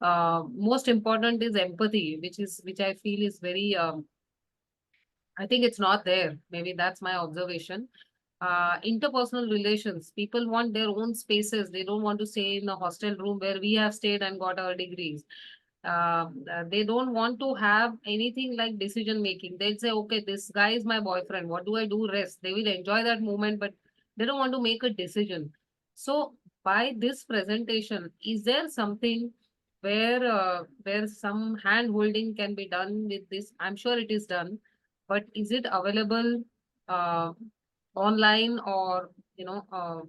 most important is empathy, which I feel is very, I think it's not there. Maybe that's my observation. Interpersonal relations. People want their own spaces. They don't want to stay in a hostel room where we have stayed and got our degrees. They don't want to have anything like decision making. They'll say, okay, this guy is my boyfriend. What do I do? Rest. They will enjoy that moment, but they don't want to make a decision. So, by this presentation, is there something where some hand holding can be done with this? I'm sure it is done, but is it available uh, online, or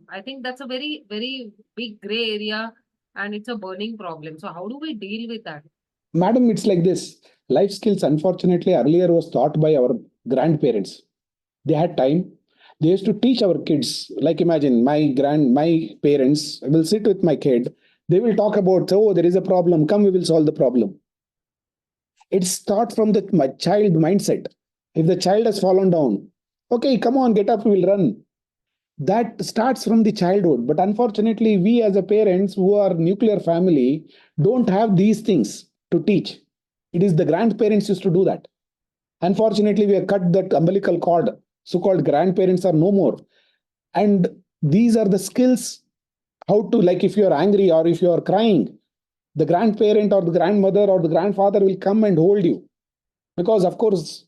I think that's a very, very big gray area, and it's a burning problem. So how do we deal with that? Madam, it's like this. Life skills, unfortunately, earlier was taught by our grandparents. They had time. They used to teach our kids. Like imagine my parents will sit with my kid. They will talk about, oh, there is a problem. Come, we will solve the problem. It's taught from the my child mindset. If the child has fallen down, okay, come on, get up, we will run. That starts from the childhood. But unfortunately, we as a parents who are nuclear family don't have these things to teach. It is the grandparents used to do that. Unfortunately, we have cut that umbilical cord. So-called grandparents are no more. And these are the skills how to, like if you are angry or if you are crying, the grandparent or the grandmother or the grandfather will come and hold you. Because of course,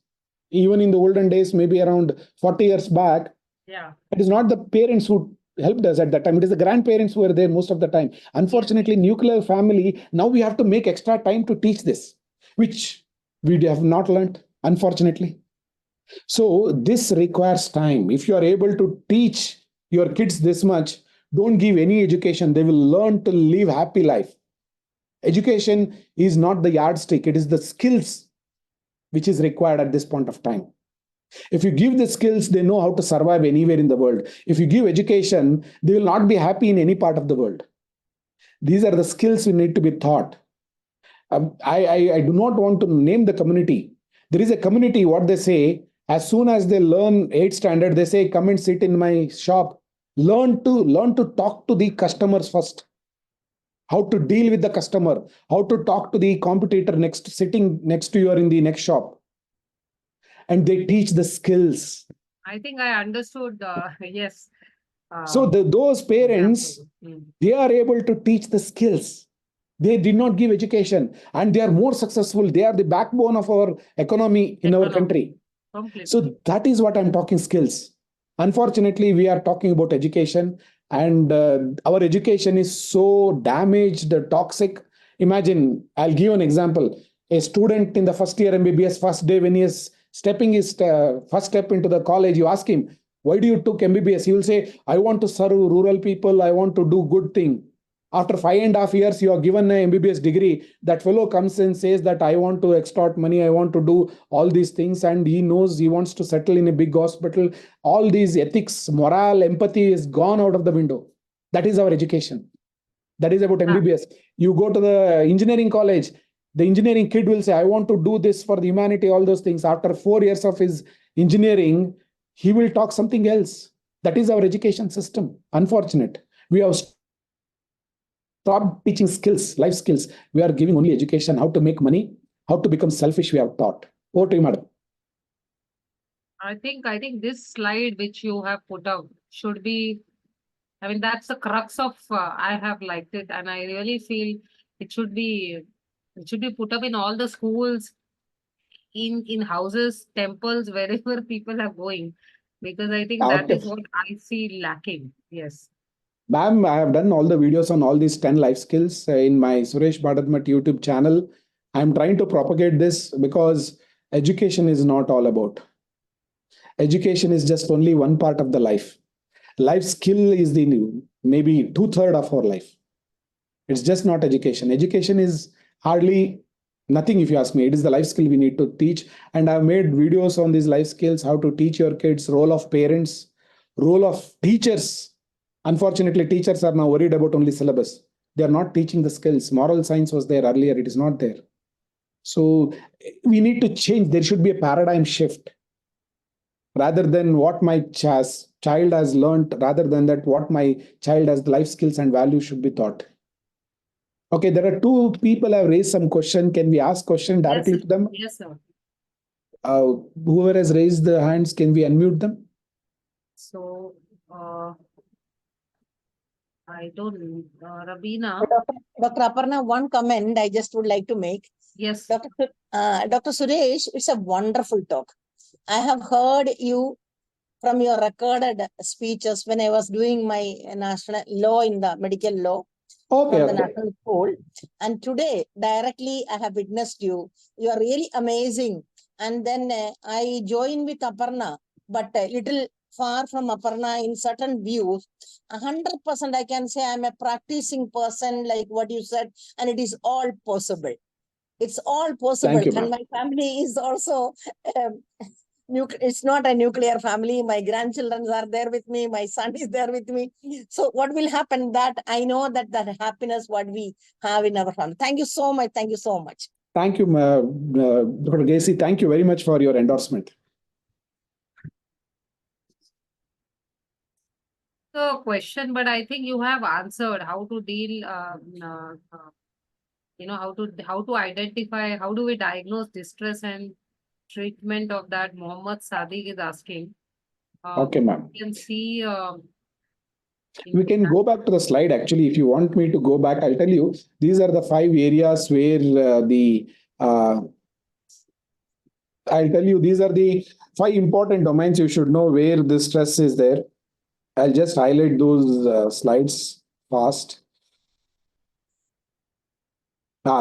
even in the olden days, maybe around 40 years back, Yeah. it is not the parents who helped us at that time. It is the grandparents who were there most of the time. Unfortunately, nuclear family, now we have to make extra time to teach this, which we have not learned, unfortunately. So this requires time. If you are able to teach your kids this much, don't give any education. They will learn to live happy life. Education is not the yardstick. It is the skills which is required at this point of time. If you give the skills, they know how to survive anywhere in the world. If you give education, they will not be happy in any part of the world. These are the skills we need to be taught. I do not want to name the community. There is a community, what they say, as soon as they learn 8th standard, they say, come and sit in my shop. Learn to talk to the customers first. How to deal with the customer, how to talk to the competitor sitting next to you or in the next shop. And they teach the skills. I think I understood. Yes. So those parents, they are able to teach the skills. They did not give education, and they are more successful. They are the backbone of our economy in our country. Completely. So that is what I'm talking skills. Unfortunately, we are talking about education, and our education is so damaged, toxic. Imagine, I'll give an example. A student in the first year MBBS, first day when he is stepping his first step into the college, you ask him, why do you took MBBS? He will say, I want to serve rural people. I want to do good thing. After 5.5 years, you are given an MBBS degree. That fellow comes and says that I want to extort money. I want to do all these things. And he knows he wants to settle in a big hospital. All these ethics, morale, empathy is gone out of the window. That is our education. That is about MBBS. You go to the engineering college, the engineering kid will say, I want to do this for the humanity, all those things. After 4 years of his engineering, he will talk something else. That is our education system. Unfortunate. We have stopped teaching skills, life skills. We are giving only education, how to make money, how to become selfish, we have taught. Over to you, madam. I think this slide which you have put out should be, I mean, that's the crux of, I have liked it, and I really feel it should be, it should be put up in all the schools, in houses, temples, wherever people are going, because I think that is what I see lacking. Yes. Ma'am, I have done all the videos on all these 10 life skills in my Suresh Badamath YouTube channel. I'm trying to propagate this because education is not all about. Education is just only one part of the life. Life skill is the maybe two-thirds of our life. It's just not education. Education is hardly nothing if you ask me. It is the life skill we need to teach. And I've made videos on these life skills, how to teach your kids, role of parents, role of teachers. Unfortunately, teachers are now worried about only syllabus. They are not teaching the skills. Moral science was there earlier, it is not there. So we need to change. There should be a paradigm shift rather than what my child has learned, rather than that, what my child has the life skills and values should be taught. Okay, there are two people have raised some question. Can we ask question Yes, directly sir. to them? Yes, sir. Whoever has raised the hands, can we unmute them? So, I don't, Rabina. Dr. Aparna, one comment I just would like to make. Yes. Dr. Suresh, it's a wonderful talk. I have heard you from your recorded speeches when I was doing my national law in the medical law Okay, from the okay. national school. And today, directly, I have witnessed you. You are really amazing. And then I join with Aparna, but little far from Aparna in certain views. 100% I can say I'm a practicing person, like what you said, and it is all possible. It's all possible. Thank you, And ma'am. my family is also um, it's not a nuclear family. My grandchildren are there with me. My son is there with me. So what will happen that I know that happiness what we have in our family. Thank you so much. Thank you so much. Thank you, Dr. Gacy. Thank you very much for your endorsement. The question, but I think you have answered how to deal, how to identify, how do we diagnose distress and treatment of that Mohammed Sadiq is asking. Okay, ma'am. You can see. We can go back to the slide. Actually, if you want me to go back, I'll tell you. These are the 5 areas where I'll tell you, these are the 5 important domains you should know where the stress is there. I'll just highlight those slides fast.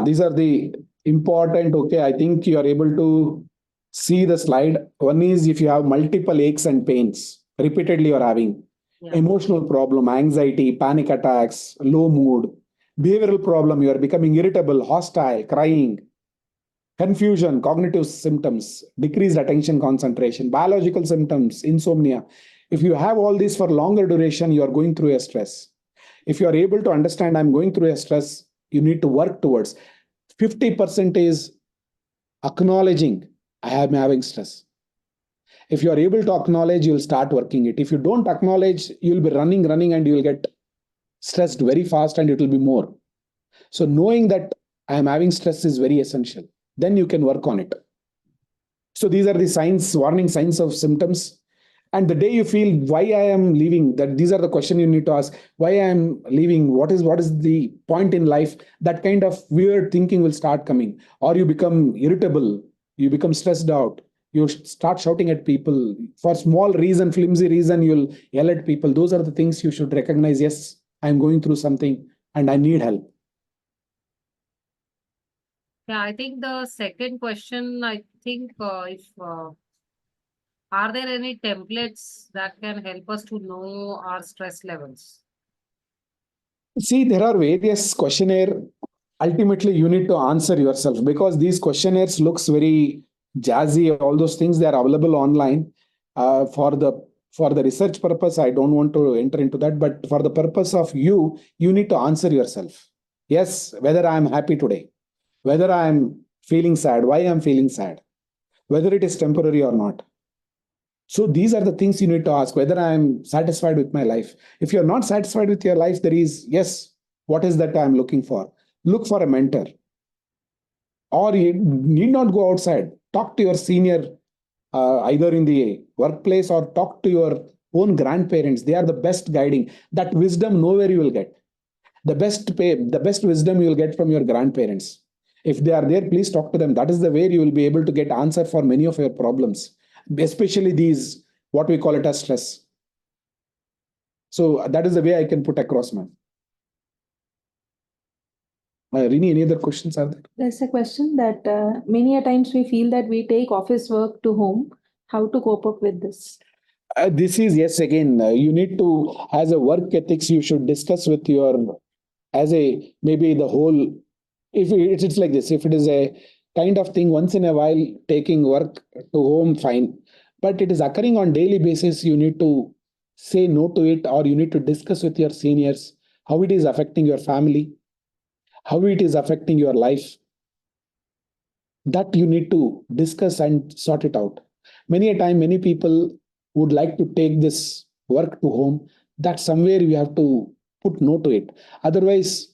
These are the important. Okay, I think you are able to see the slide. One is if you have multiple aches and pains, repeatedly you're having. Yeah. Emotional problem, anxiety, panic attacks, low mood, behavioral problem, you are becoming irritable, hostile, crying, confusion, cognitive symptoms, decreased attention concentration, biological symptoms, insomnia. If you have all these for longer duration, you are going through a stress. If you are able to understand I'm going through a stress, you need to work towards. 50% is acknowledging I am having stress. If you are able to acknowledge, you'll start working it. If you don't acknowledge, you'll be running, and you'll get stressed very fast and it will be more. So knowing that I am having stress is very essential. Then you can work on it. So these are the signs, warning signs of symptoms. And the day you feel why I am leaving, that these are the questions you need to ask. Why I am leaving? What is the point in life? That kind of weird thinking will start coming. Or you become irritable, you become stressed out, you start shouting at people. For small reason, flimsy reason, you'll yell at people. Those are the things you should recognize. Yes, I'm going through something and I need help. Yeah, I think the second question, I think if are there any templates that can help us to know our stress levels? See, there are various questionnaire. Ultimately, you need to answer yourself because these questionnaires looks very jazzy. All those things, they are available online. For the research purpose, I don't want to enter into that. But for the purpose of you need to answer yourself. Yes, whether I am happy today, whether I am feeling sad, why I am feeling sad, whether it is temporary or not. So these are the things you need to ask, whether I am satisfied with my life. If you're not satisfied with your life, there is, yes, what is that I'm looking for? Look for a mentor. Or you need not go outside. Talk to your senior, either in the workplace or talk to your own grandparents. They are the best guiding. That wisdom nowhere you will get. The best wisdom you will get from your grandparents. If they are there, please talk to them. That is the way you will be able to get answer for many of your problems, especially these, what we call it as stress. So that is the way I can put across, man. Rini, any other questions are there? There's a question that many a times we feel that we take office work to home. How to cope up with this? This is, yes, again, you need to, as a work ethics, you should discuss with your, as a, maybe the whole, if it's like this, if it is a kind of thing once in a while, taking work to home, fine. But it is occurring on daily basis, you need to say no to it, or you need to discuss with your seniors how it is affecting your family, how it is affecting your life. That you need to discuss and sort it out. Many a time, many people would like to take this work to home. That somewhere you have to put no to it. Otherwise,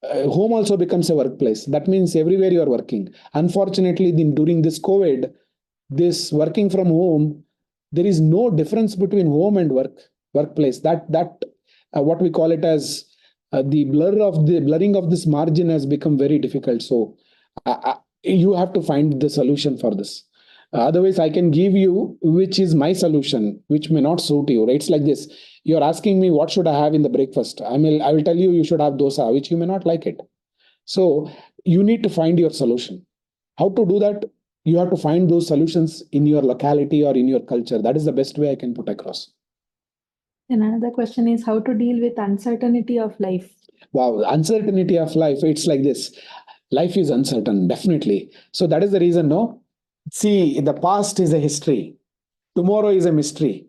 home also becomes a workplace. That means everywhere you are working. Unfortunately, during this COVID, this working from home, there is no difference between home and workplace. That what we call it as the blurring of this margin has become very difficult. So you have to find the solution for this. Otherwise, I can give you which is my solution, which may not suit you. Right? It's like this: you're asking me what should I have in the breakfast. I will tell you you should have dosa, which you may not like it. So you need to find your solution. How to do that? You have to find those solutions in your locality or in your culture. That is the best way I can put across. And another question is how to deal with uncertainty of life. Wow, uncertainty of life. It's like this. Life is uncertain, definitely. So that is the reason, no? See, the past is a history. Tomorrow is a mystery.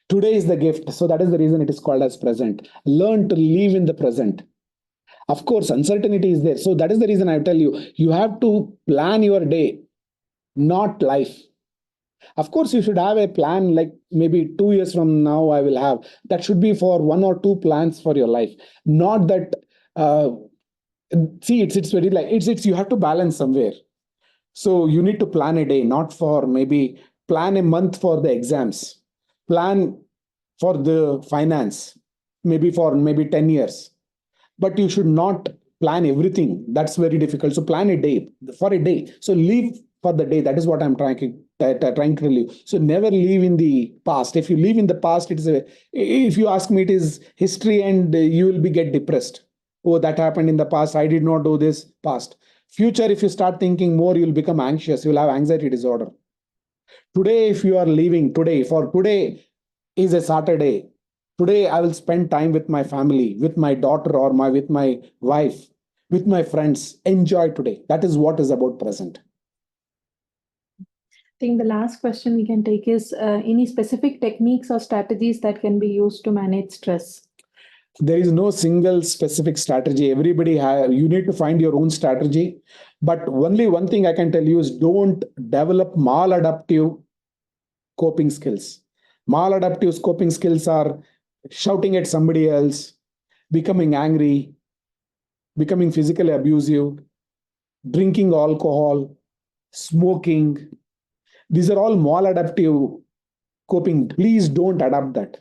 Today is the gift. So that is the reason it is called as present. Learn to live in the present. Of course, uncertainty is there. So that is the reason I tell you, you have to plan your day, not life. Of course, you should have a plan like maybe 2 years from now, I will have. That should be for 1 or 2 plans for your life. Not that, see, it's very like, it's you have to balance somewhere. So you need to plan a day, not for maybe plan a month for the exams, plan for the finance, maybe for maybe 10 years. But you should not plan everything. That's very difficult. So plan a day for a day. So live for the day. That is what I'm trying to tell you. So never live in the past. If you live in the past, it is a, if you ask me, it is history, and you will be get depressed. Oh, that happened in the past. I did not do this past. Future, if you start thinking more, you'll become anxious. You'll have anxiety disorder. Today, if you are living today, for today is a Saturday. Today, I will spend time with my family, with my daughter, or with my wife, with my friends. Enjoy today. That is what is about present. I think the last question we can take is any specific techniques or strategies that can be used to manage stress? There is no single specific strategy. Everybody you need to find your own strategy. But only one thing I can tell you is don't develop maladaptive coping skills. Maladaptive coping skills are shouting at somebody else, becoming angry, becoming physically abusive, drinking alcohol, smoking. These are all maladaptive coping. Please don't adapt that.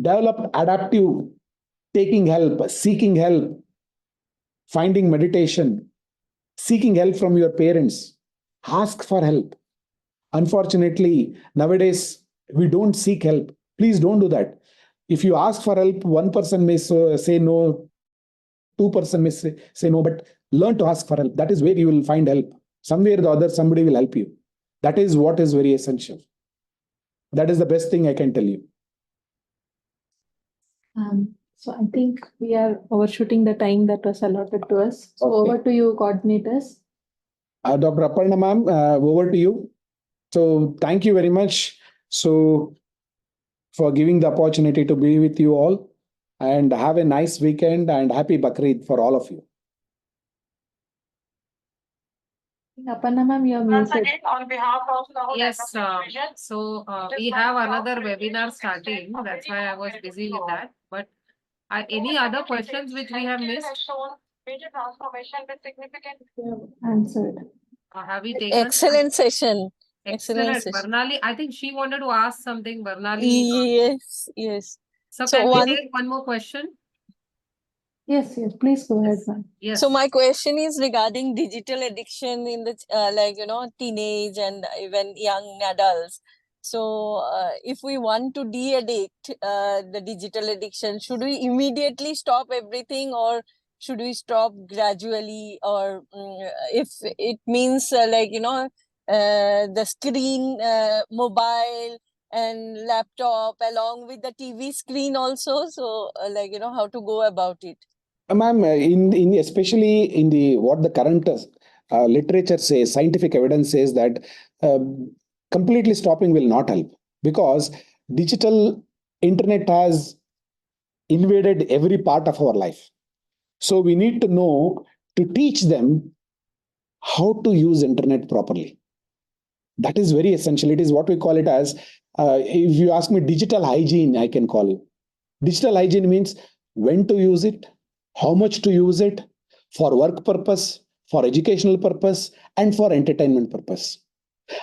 Develop adaptive, taking help, seeking help, finding meditation, seeking help from your parents. Ask for help. Unfortunately, nowadays, we don't seek help. Please don't do that. If you ask for help, one person may say no, 2% may say no, but learn to ask for help. That is where you will find help. Somewhere or the other, somebody will help you. That is what is very essential. That is the best thing I can tell you. So I think we are overshooting the time that was allotted to us. So Okay. over to you, coordinators. Dr. Aparna ma'am, over to you. So thank you very much. So for giving the opportunity to be with you all, and have a nice weekend and happy Bakrid for all of you. Aparna ma'am, you are Once muted. again, on behalf of the whole Yes, so we have another webinar starting. That's why I was busy with that. But any other questions which we have missed? Major transformation with significant. Answered. Have we taken? Excellent session. Excellent. session. Barnali, I think she wanted to ask something. Barnali. Yes, yes. So So can one- we take one more question? Yes, please go ahead, ma'am. Yes. So my question is regarding digital addiction in the teenage and even young adults. So if we want to de-addict the digital addiction, should we immediately stop everything, or should we stop gradually, or if it means the screen, mobile and laptop along with the TV screen also. So how to go about it? Ma'am, in especially in the what the current literature says, scientific evidence says that uh, completely stopping will not help, because digital internet has invaded every part of our life. So we need to know, to teach them how to use internet properly. That is very essential. It is what we call it as, if you ask me, digital hygiene, I can call it. Digital hygiene means when to use it, how much to use it, for work purpose, for educational purpose, and for entertainment purpose.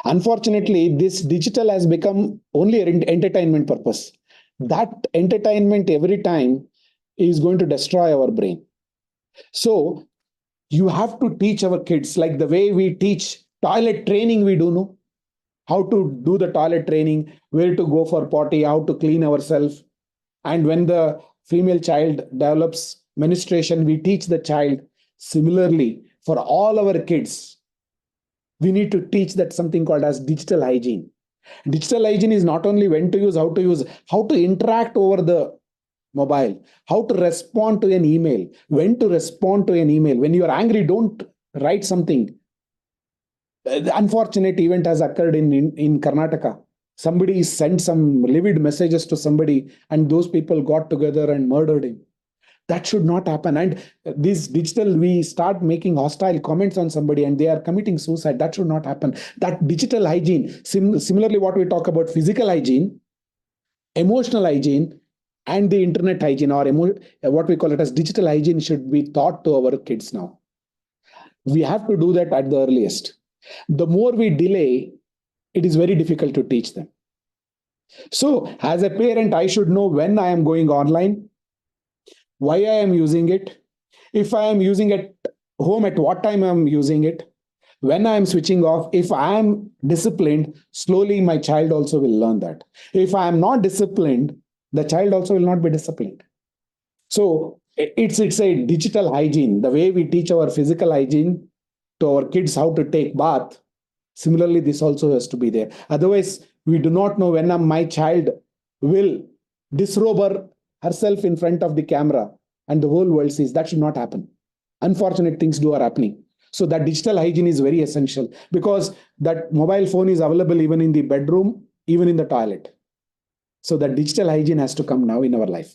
Unfortunately, this digital has become only an entertainment purpose. That entertainment every time is going to destroy our brain. So you have to teach our kids like the way we teach toilet training. We do know how to do the toilet training, where to go for potty, how to clean ourselves. And when the female child develops menstruation, we teach the child. Similarly, for all our kids, we need to teach that something called as digital hygiene. Digital hygiene is not only when to use, how to interact over the mobile, how to respond to an email, when to respond to an email. When you are angry, don't write something. The unfortunate event has occurred in Karnataka. Somebody sent some livid messages to somebody, and those people got together and murdered him. That should not happen. And this digital, we start making hostile comments on somebody and they are committing suicide. That should not happen. That digital hygiene, similarly, what we talk about physical hygiene, emotional hygiene, and the internet hygiene, or what we call it as digital hygiene, should be taught to our kids now. We have to do that at the earliest. The more we delay, it is very difficult to teach them. So, as a parent, I should know when I am going online, why I am using it, if I am using it home, at what time I am using it, when I am switching off. If I am disciplined, slowly my child also will learn that. If I am not disciplined, the child also will not be disciplined. So it's a digital hygiene. The way we teach our physical hygiene to our kids, how to take bath, similarly this also has to be there. Otherwise, we do not know when my child will disrobe herself in front of the camera and the whole world sees. That should not happen. Unfortunate things are happening. So that digital hygiene is very essential, because that mobile phone is available even in the bedroom, even in the toilet. So that digital hygiene has to come now in our life.